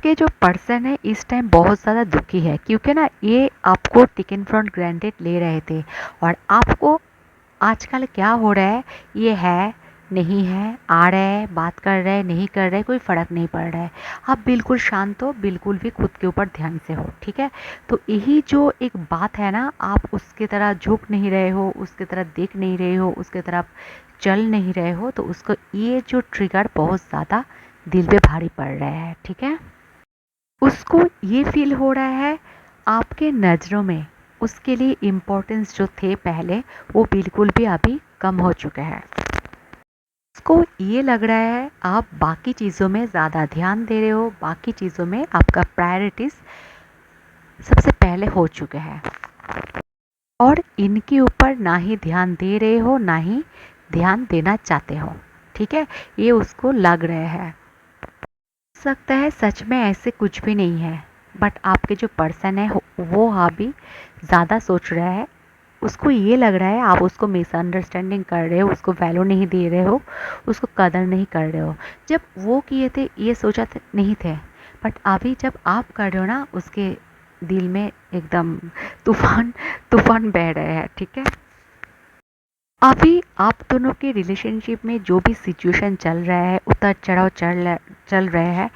आपके जो पर्सन है इस टाइम बहुत ज़्यादा दुखी है, क्योंकि ना ये आपको टेकन फॉर ग्रांटेड ले रहे थे। और आपको आजकल क्या हो रहा है, ये है नहीं है, आ रहा है, बात कर रहा है, नहीं कर रहा है, कोई फ़र्क नहीं पड़ रहा है। आप बिल्कुल शांत हो, बिल्कुल भी खुद के ऊपर ध्यान से हो, ठीक है। तो यही जो एक बात है ना, आप उसकी तरह झुक नहीं रहे हो, उसकी तरह देख नहीं रहे हो, उसकी तरफ चल नहीं रहे हो, तो उसको ये जो ट्रिगर बहुत ज़्यादा दिल पे भारी पड़ रहा है, ठीक है। उसको ये फील हो रहा है आपके नज़रों में उसके लिए इम्पोर्टेंस जो थे पहले, वो बिल्कुल भी अभी कम हो चुके हैं। उसको ये लग रहा है आप बाकी चीज़ों में ज़्यादा ध्यान दे रहे हो, बाकी चीज़ों में आपका प्रायोरिटीज़ सबसे पहले हो चुके हैं, और इनके ऊपर ना ही ध्यान दे रहे हो, ना ही ध्यान देना चाहते हो, ठीक है। ये उसको लग रहा है। हो सकता है सच में ऐसे कुछ भी नहीं है, बट आपके जो पर्सन है वो अभी ज़्यादा सोच रहा है। उसको ये लग रहा है आप उसको मिसअंडरस्टैंडिंग कर रहे हो, उसको वैल्यू नहीं दे रहे हो, उसको कदर नहीं कर रहे हो। जब वो किए थे ये सोचा नहीं थे, बट अभी जब आप कर रहे हो ना, उसके दिल में एकदम तूफान तूफान बह रहे हैं, ठीक है। अभी आप दोनों के रिलेशनशिप में जो भी सिचुएशन चल रहा है, उतार चढ़ाव चल रहे हैं,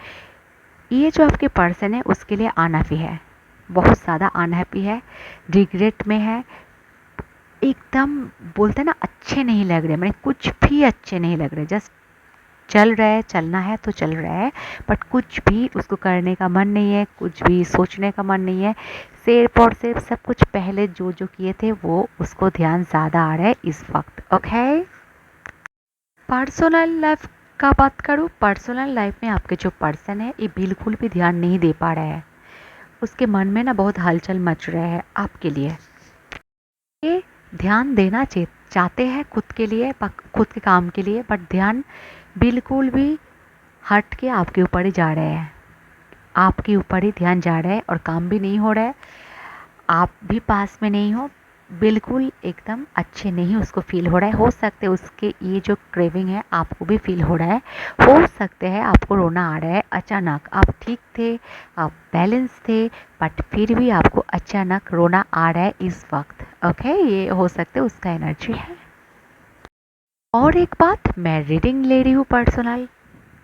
ये जो आपके पर्सन है उसके लिए अनहैप्पी है, बहुत ज़्यादा अनहैप्पी है, रिग्रेट में है, एकदम बोलते हैं ना अच्छे नहीं लग रहे, मैंने कुछ भी अच्छे नहीं लग रहे। जस्ट चल रहा है, चलना है तो चल रहा है, बट कुछ भी उसको करने का मन नहीं है, कुछ भी सोचने का मन नहीं है। सिर्फ और सिर्फ सब कुछ पहले जो जो किए थे वो उसको ध्यान ज़्यादा आ रहा है इस वक्त, ओके। पर्सनल लाइफ का बात करूँ, पर्सनल लाइफ में आपके जो पर्सन है ये बिल्कुल भी ध्यान नहीं दे पा रहा है। उसके मन में ना बहुत हलचल मच रहा है आपके लिए। ये ध्यान देना चाहते हैं खुद के लिए, खुद के काम के लिए, बट ध्यान बिल्कुल भी हट के आपके ऊपर ही जा रहे हैं, आपके ऊपर ही ध्यान जा रहा है, और काम भी नहीं हो रहा है, आप भी पास में नहीं हो, बिल्कुल एकदम अच्छे नहीं उसको फील हो रहा है। हो सकते है उसके ये जो क्रेविंग है आपको भी फील हो रहा है, हो सकते हैं आपको रोना आ रहा है अचानक। आप ठीक थे, आप बैलेंस थे, बट फिर भी आपको अचानक रोना आ रहा है इस वक्त, ओके। ये हो सकता है उसका एनर्जी है। और एक बात, मैं रीडिंग ले रही हूँ, पर्सनल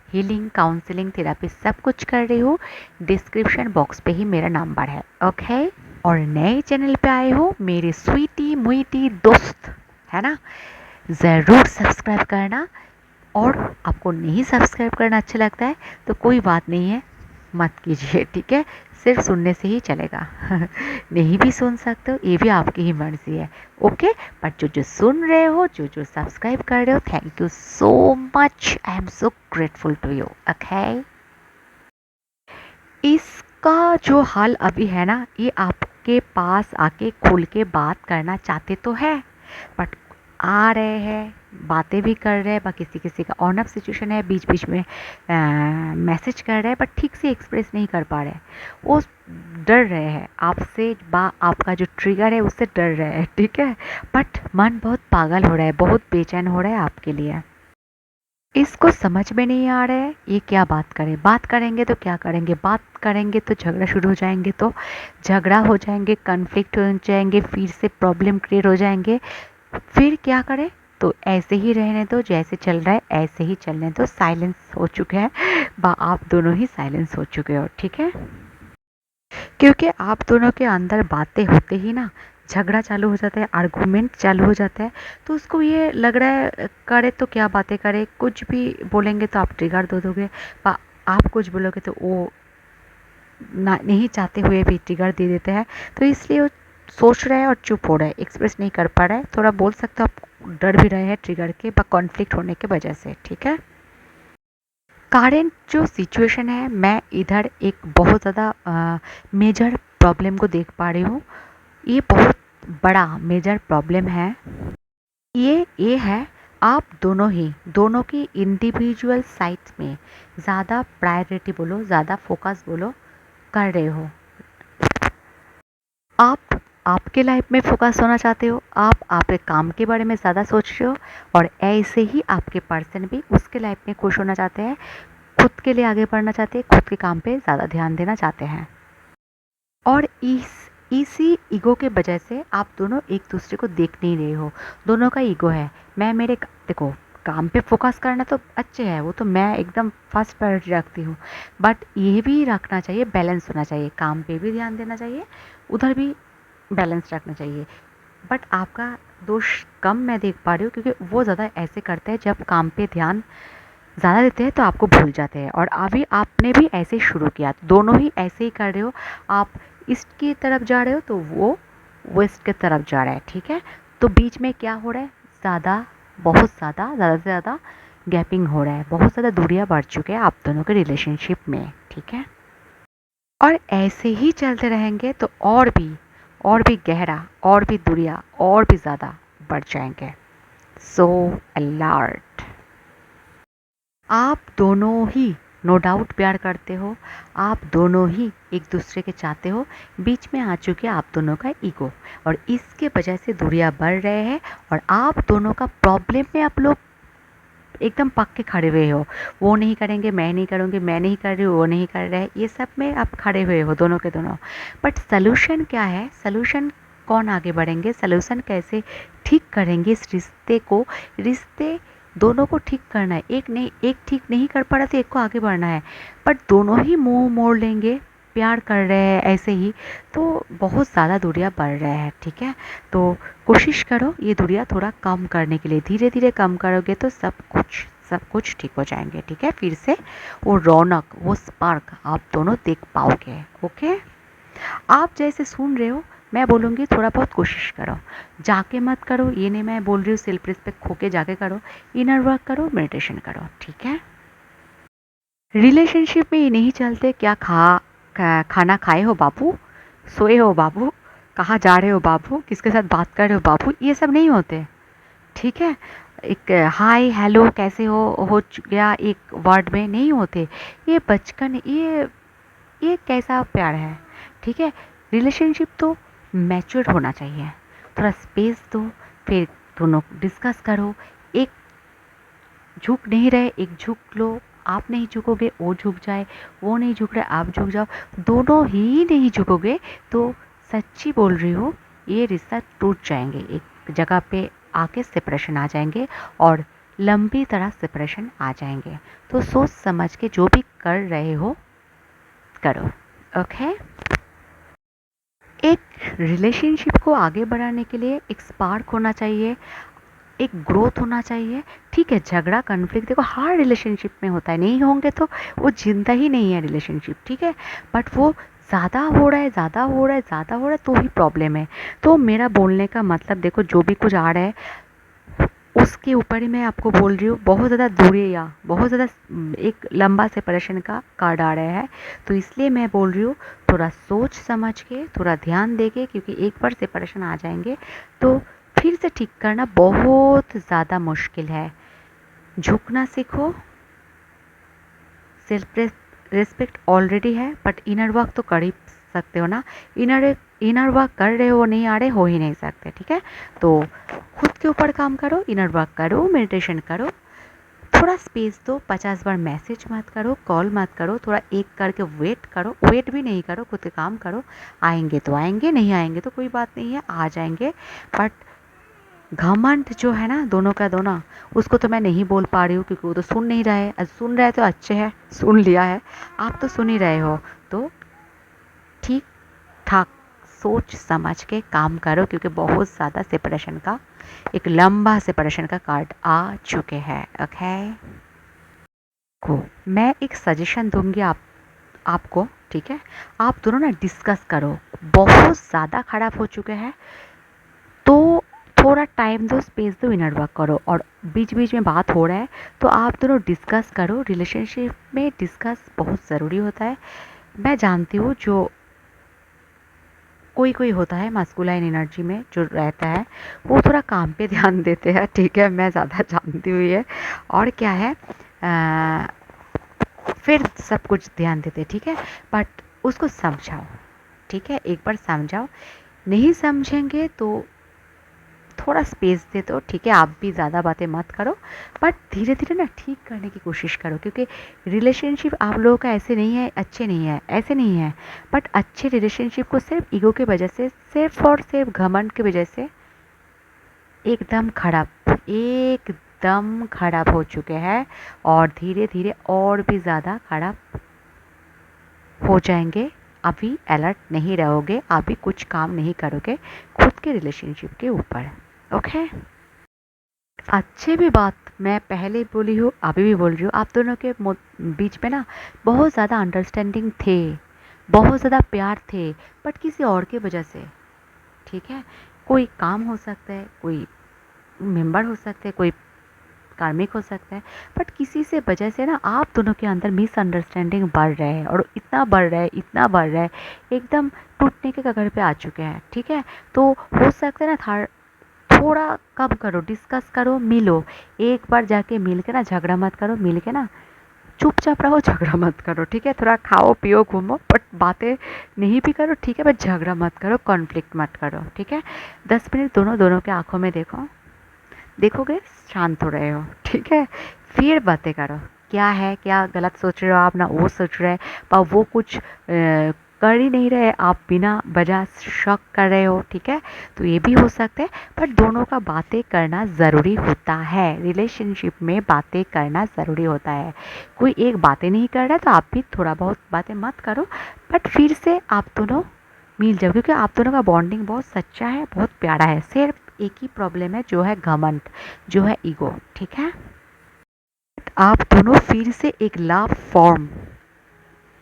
हीलिंग, काउंसलिंग, थेरेपी सब कुछ कर रही हूँ। डिस्क्रिप्शन बॉक्स पे ही मेरा नंबर है, ओके। और नए चैनल पे आए हो मेरे स्वीटी मुईटी दोस्त, है ना, ज़रूर सब्सक्राइब करना। और आपको नहीं सब्सक्राइब करना अच्छा लगता है तो कोई बात नहीं है, मत कीजिए, ठीक है। सिर्फ सुनने से ही चलेगा नहीं भी सुन सकते हो, ये भी आपकी ही मर्जी है, ओके। बट जो जो सुन रहे हो, जो जो सब्सक्राइब कर रहे हो, thank you so much, I am so grateful to you, okay. इसका जो हल अभी है ना, ये आपके पास आके खुल के बात करना चाहते तो है, बट आ रहे हैं, बातें भी कर रहे हैं, बट किसी किसी का ऑन ऑफ सिचुएशन है, बीच बीच में मैसेज कर रहे हैं, बट ठीक से एक्सप्रेस नहीं कर पा रहे हैं। वो डर रहे हैं आपसे, आपका जो ट्रिगर है उससे डर रहे हैं, ठीक है। बट मन बहुत पागल हो रहा है, बहुत बेचैन हो रहा है आपके लिए। इसको समझ में नहीं आ रहा है ये क्या बात करें, बात करेंगे तो क्या करेंगे, बात करेंगे तो झगड़ा शुरू हो जाएंगे, तो झगड़ा हो जाएंगे, कन्फ्लिक्ट हो जाएंगे, फिर से प्रॉब्लम क्रिएट हो जाएंगे, फिर क्या करें। तो ऐसे ही रहने दो, जैसे चल रहा है ऐसे ही चलने दो। साइलेंस हो चुके हैं, आप दोनों ही साइलेंस हो चुके हो, ठीक है। क्योंकि आप दोनों के अंदर बातें होते ही ना झगड़ा चालू हो जाता है, आर्गूमेंट चालू हो जाता है। तो उसको ये लग रहा है करे तो क्या बातें करे, कुछ भी बोलेंगे तो आप ट्रिगर दे दोगे, आप कुछ बोलोगे तो वो ना नहीं चाहते हुए भी ट्रिगर दे देते हैं। तो इसलिए वो सोच रहा है और चुप हो रहा है, एक्सप्रेस नहीं कर पा रहा है। थोड़ा बोल सकते हो आप डर भी रहे हैं ट्रिगर के कॉन्फ्लिक्ट होने के वजह से, ठीक है। करेंट जो सिचुएशन है, मैं इधर एक बहुत ज़्यादा मेजर प्रॉब्लम को देख पा रही हूँ। ये बहुत बड़ा मेजर प्रॉब्लम है। ये है आप दोनों की इंडिविजुअल साइट्स में ज़्यादा प्रायोरिटी बोलो, ज़्यादा फोकस बोलो कर रहे हो। आप आपके लाइफ में फोकस होना चाहते हो, आप आपके काम के बारे में ज़्यादा सोच रहे हो, और ऐसे ही आपके पर्सन भी उसके लाइफ में खुश होना चाहते हैं, खुद के लिए आगे बढ़ना चाहते हैं, खुद के काम पे ज़्यादा ध्यान देना चाहते हैं। और इसी ईगो के वजह से आप दोनों एक दूसरे को देख नहीं रहे हो। दोनों का ईगो है, मैं मेरे देखो, काम पे फोकस करना तो अच्छे है, वो तो मैं एकदम फर्स्ट प्रायोरिटी रखती हूँ, बट ये भी रखना चाहिए, बैलेंस होना चाहिए, काम पे भी ध्यान देना चाहिए, उधर भी बैलेंस रखना चाहिए। बट आपका दोष कम मैं देख पा रही हूँ, क्योंकि वो ज़्यादा ऐसे करते हैं, जब काम पे ध्यान ज़्यादा देते हैं तो आपको भूल जाते हैं, और अभी आपने भी ऐसे ही शुरू किया, दोनों ही ऐसे ही कर रहे हो। आप ईस्ट की तरफ जा रहे हो तो वो वेस्ट की तरफ जा रहा है, ठीक है। तो बीच में क्या हो रहा है, ज़्यादा, बहुत ज़्यादा से ज़्यादा गैपिंग हो रहा है, बहुत ज़्यादा दूरियां बढ़ चुके हैं आप दोनों के रिलेशनशिप में, ठीक है। और ऐसे ही चलते रहेंगे तो और भी गहरा, और भी दूरियां और भी ज़्यादा बढ़ जाएंगे। सो अलर्ट। आप दोनों ही नो डाउट प्यार करते हो, आप दोनों ही एक दूसरे के चाहते हो, बीच में आ चुके आप दोनों का ईगो, और इसके वजह से दूरियां बढ़ रहे हैं, और आप दोनों का प्रॉब्लम में आप लोग एकदम पक के खड़े हुए हो। वो नहीं करेंगे, मैं नहीं करूँगी, मैं नहीं कर रही हूँ, वो नहीं कर रहे हैं, ये सब में आप खड़े हुए हो दोनों के दोनों। बट सलूशन क्या है, सलूशन कौन आगे बढ़ेंगे, सलूशन कैसे ठीक करेंगे इस रिश्ते को, रिश्ते दोनों को ठीक करना है, एक ठीक नहीं कर पा रहा तो एक को आगे बढ़ना है। बट दोनों ही मुंह मोड़ लेंगे, प्यार कर रहे हैं ऐसे ही, तो बहुत ज़्यादा दूरियां बढ़ रहे हैं, ठीक है। तो कोशिश करो ये दूरियां थोड़ा कम करने के लिए, धीरे धीरे कम करोगे तो सब कुछ ठीक हो जाएंगे, ठीक है। फिर से वो रौनक, वो स्पार्क आप दोनों देख पाओगे, ओके। आप जैसे सुन रहे हो, मैं बोलूँगी थोड़ा बहुत कोशिश करो, जाके मत करो, ये नहीं मैं बोल रही हूँ सेल्फ रिस्पेक्ट खो के जाके करो, इनर वर्क करो, मेडिटेशन करो, ठीक है। रिलेशनशिप में ये नहीं चलते, खाना खाए हो बाबू, सोए हो बाबू, कहाँ जा रहे हो बाबू, किसके साथ बात कर रहे हो बाबू, ये सब नहीं होते, ठीक है। एक हाय हेलो कैसे हो गया एक वर्ड में नहीं होते, ये बचपन, ये कैसा प्यार है, ठीक है। रिलेशनशिप तो मैच्योर होना चाहिए, थोड़ा स्पेस दो, फिर दोनों डिस्कस करो, एक झुक नहीं रहे एक झुक लो, आप नहीं झुकोगे वो झुक जाए, वो नहीं झुक रहे आप झुक जाओ, दोनों ही नहीं झुकोगे तो सच्ची बोल रही हूँ, ये रिश्ता टूट जाएंगे, एक जगह पे आके सेपरेशन आ जाएंगे, और लंबी तरह सेपरेशन आ जाएंगे। तो सोच समझ के जो भी कर रहे हो करो, ओके। एक रिलेशनशिप को आगे बढ़ाने के लिए एक स्पार्क होना चाहिए, एक ग्रोथ होना चाहिए, ठीक है। झगड़ा कन्फ्लिक्ट देखो हर रिलेशनशिप में होता है, नहीं होंगे तो वो जिंदा ही नहीं है रिलेशनशिप, ठीक है। बट वो ज़्यादा हो रहा है, ज़्यादा हो रहा है, ज़्यादा हो रहा है तो ही प्रॉब्लम है। तो मेरा बोलने का मतलब देखो, जो भी कुछ आ रहा है उसके ऊपर ही मैं आपको बोल रही हूँ, बहुत ज़्यादा दूरी या बहुत ज़्यादा एक लंबा सेपरेशन का कार्ड आ रहा है, तो इसलिए मैं बोल रही हूँ थोड़ा सोच समझ के, थोड़ा ध्यान दे के, क्योंकि एक बार सेपरेशन आ जाएंगे तो फिर से ठीक करना बहुत ज़्यादा मुश्किल है। झुकना सीखो, सेल्फ रिस्पेक्ट ऑलरेडी है, बट इनर वर्क तो कर ही सकते हो ना, इनर वर्क कर रहे हो नहीं आ रहे हो ही नहीं सकते, ठीक है। तो खुद के ऊपर काम करो, इनर वर्क करो, मेडिटेशन करो, थोड़ा स्पेस दो, 50 बार मैसेज मत करो, कॉल मत करो, थोड़ा एक करके वेट करो, वेट भी नहीं करो, खुद के काम करो, आएंगे तो आएंगे, नहीं आएंगे तो कोई बात नहीं है, आ जाएंगे। बट घमंड जो है ना दोनों का दोनों, उसको तो मैं नहीं बोल पा रही हूँ, क्योंकि वो तो सुन नहीं रहे हैं, सुन रहे तो अच्छे है, सुन लिया है, आप तो सुन ही रहे हो, तो ठीक ठाक सोच समझ के काम करो, क्योंकि बहुत ज़्यादा सेपरेशन का, एक लंबा सेपरेशन का कार्ड आ चुके हैं, ओके। को मैं एक सजेशन दूंगी आपको, ठीक है। आप दोनों ना डिस्कस करो, बहुत ज़्यादा खराब हो चुके हैं तो थोड़ा टाइम दो, स्पेस दो, इनर वर्क करो, और बीच बीच में बात हो रहा है तो आप दोनों डिस्कस करो। रिलेशनशिप में डिस्कस बहुत ज़रूरी होता है। मैं जानती हूँ जो कोई होता है मास्कुलाइन एनर्जी में जो रहता है, वो थोड़ा काम पे ध्यान देते हैं, ठीक है, मैं ज़्यादा जानती हुई है, और क्या है फिर सब कुछ ध्यान देते, ठीक है। बट उसको समझाओ, ठीक है, एक बार समझाओ, नहीं समझेंगे तो थोड़ा स्पेस दे दो, ठीक है। आप भी ज़्यादा बातें मत करो, बट धीरे धीरे ना ठीक करने की कोशिश करो, क्योंकि रिलेशनशिप आप लोगों का ऐसे नहीं है, अच्छे नहीं है, ऐसे नहीं है। बट अच्छे रिलेशनशिप को सिर्फ ईगो की वजह से, सिर्फ और सिर्फ घमंड की वजह से एकदम खराब हो चुके हैं, और धीरे धीरे और भी ज़्यादा खराब हो जाएंगे। अभी अलर्ट नहीं रहोगे, अभी कुछ काम नहीं करोगे खुद के रिलेशनशिप के ऊपर, ओके। अच्छे भी बात मैं पहले बोली हूँ, अभी भी बोल रही हूँ, आप दोनों के बीच में ना बहुत ज़्यादा अंडरस्टैंडिंग थे, बहुत ज़्यादा प्यार थे, बट किसी और की वजह से, ठीक है। कोई काम हो सकता है, कोई मेंबर हो सकते हैं, कोई कार्मिक हो सकता है, बट किसी से वजह से ना आप दोनों के अंदर मिसअंडरस्टैंडिंग बढ़ रहे हैं, और इतना बढ़ रहा है, इतना बढ़ रहा है, एकदम टूटने के कगार पे आ चुके हैं, ठीक है। तो हो सकता है ना थोड़ा कम करो, डिस्कस करो, मिलो, एक बार जाके मिल के ना, झगड़ा मत करो, मिल के ना चुपचाप रहो, झगड़ा मत करो, ठीक है। थोड़ा खाओ पियो घूमो, बट बातें नहीं भी करो, ठीक है, बट झगड़ा मत करो, कॉन्फ्लिक्ट मत करो, ठीक है। 10 मिनट दोनों दोनों के आंखों में देखो, देखोगे शांत हो रहे हो, ठीक है। फिर बातें करो, क्या है, क्या गलत सोच रहे हो आप, ना वो सोच रहे हैं, पर वो कुछ कर ही नहीं रहे, आप बिना वजह शक कर रहे हो, ठीक है। तो ये भी हो सकता है, पर दोनों का बातें करना ज़रूरी होता है, रिलेशनशिप में बातें करना ज़रूरी होता है। कोई एक बातें नहीं कर रहा है तो आप भी थोड़ा बहुत बातें मत करो, बट फिर से आप दोनों मिल जाओ, क्योंकि आप दोनों का बॉन्डिंग बहुत सच्चा है, बहुत प्यारा है। सिर्फ एक ही प्रॉब्लम है, जो है घमंड, जो है ईगो, ठीक है। आप दोनों फिर से एक लव फॉर्म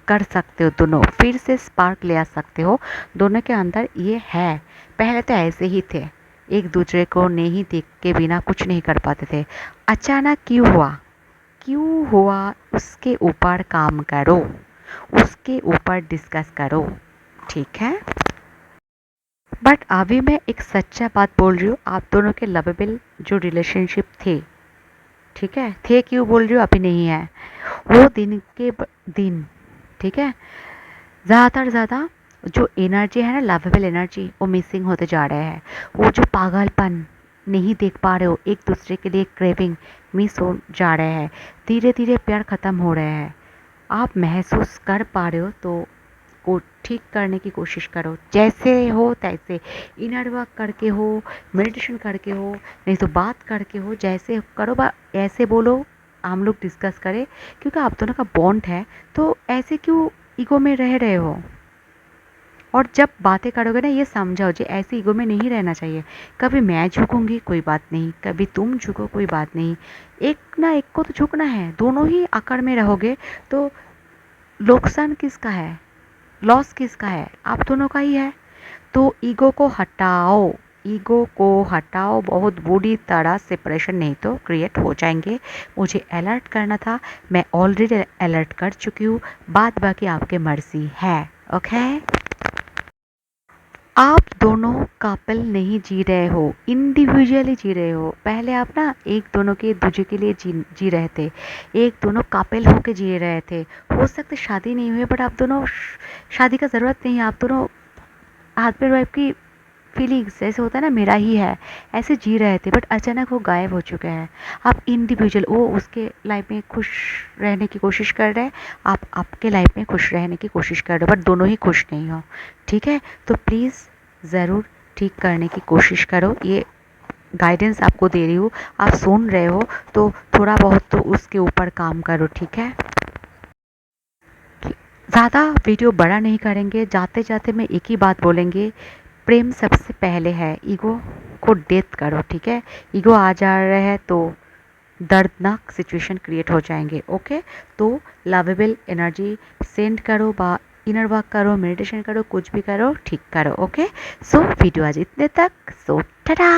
कर सकते हो, दोनों फिर से स्पार्क ले आ सकते हो, दोनों के अंदर ये है। पहले तो ऐसे ही थे, एक दूसरे को नहीं देख के बिना कुछ नहीं कर पाते थे, अचानक क्यों हुआ, उसके ऊपर काम करो, उसके ऊपर डिस्कस करो, ठीक है। बट अभी मैं एक सच्चा बात बोल रही हूँ, आप दोनों के लवेबल जो रिलेशनशिप थे, ठीक है, थे क्यों बोल रही हूँ, अभी नहीं है, वो दिन, ठीक है, ज़्यादा जो एनर्जी है ना, लवेबल एनर्जी, वो मिसिंग होते जा रहे हैं। वो जो पागलपन, नहीं देख पा रहे हो एक दूसरे के लिए, क्रेविंग मिस हो जा रहे हैं, धीरे धीरे प्यार ख़त्म हो रहे हैं। आप महसूस कर पा रहे हो तो को ठीक करने की कोशिश करो, जैसे हो तैसे, इनर वर्क करके हो, मेडिटेशन करके हो, नहीं तो बात करके हो, जैसे करो, ऐसे बोलो, हम लोग डिस्कस करें, क्योंकि आप दोनों का बॉन्ड है, तो ऐसे क्यों ईगो में रह रहे हो। और जब बातें करोगे ना, ये समझाओ जी, ऐसे ईगो में नहीं रहना चाहिए। कभी मैं झुकूंगी, कोई बात नहीं, कभी तुम झुको, कोई बात नहीं, एक ना एक को तो झुकना है, दोनों ही आकड़ में रहोगे तो नुकसान किसका है, लॉस किसका है, आप दोनों का ही है। तो ईगो को हटाओ, बहुत बुरी तरह सेपरेशन नहीं तो क्रिएट हो जाएंगे। मुझे अलर्ट करना था, मैं ऑलरेडी अलर्ट कर चुकी हूँ, बाद बाकी आपके मर्जी है, ओके। आप दोनों कपल नहीं जी रहे हो, इंडिविजुअली जी रहे हो। पहले आप ना एक दोनों के दूसरे के लिए जी रहे थे, एक दोनों कपल होके जी रहे थे। हो सकता है शादी नहीं हुई, बट आप दोनों शादी का ज़रूरत नहीं है, आप दोनों हस्बैंड वाइफ की फीलिंग्स जैसे होता है ना, मेरा ही है, ऐसे जी रहे थे, बट अचानक वो गायब हो चुके हैं। आप इंडिविजुअल, वो उसके लाइफ में खुश रहने की कोशिश कर रहे हैं, आप आपके लाइफ में खुश रहने की कोशिश कर रहे हो, बट दोनों ही खुश नहीं हो, ठीक है। तो प्लीज़ ज़रूर ठीक करने की कोशिश करो, ये गाइडेंस आपको दे रही हूँ, आप सुन रहे हो तो थोड़ा बहुत तो उसके ऊपर काम करो, ठीक है। ज़्यादा वीडियो बड़ा नहीं करेंगे, जाते जाते मैं एक ही बात बोलेंगे, प्रेम सबसे पहले है, ईगो को डेथ करो, ठीक है। ईगो आ जा रहा है तो दर्दनाक सिचुएशन क्रिएट हो जाएंगे, ओके। तो लवेबल एनर्जी सेंड करो, बा इनर वर्क करो, मेडिटेशन करो, कुछ भी करो, ठीक करो, ओके। सो वीडियो आज इतने तक, सो टाटा।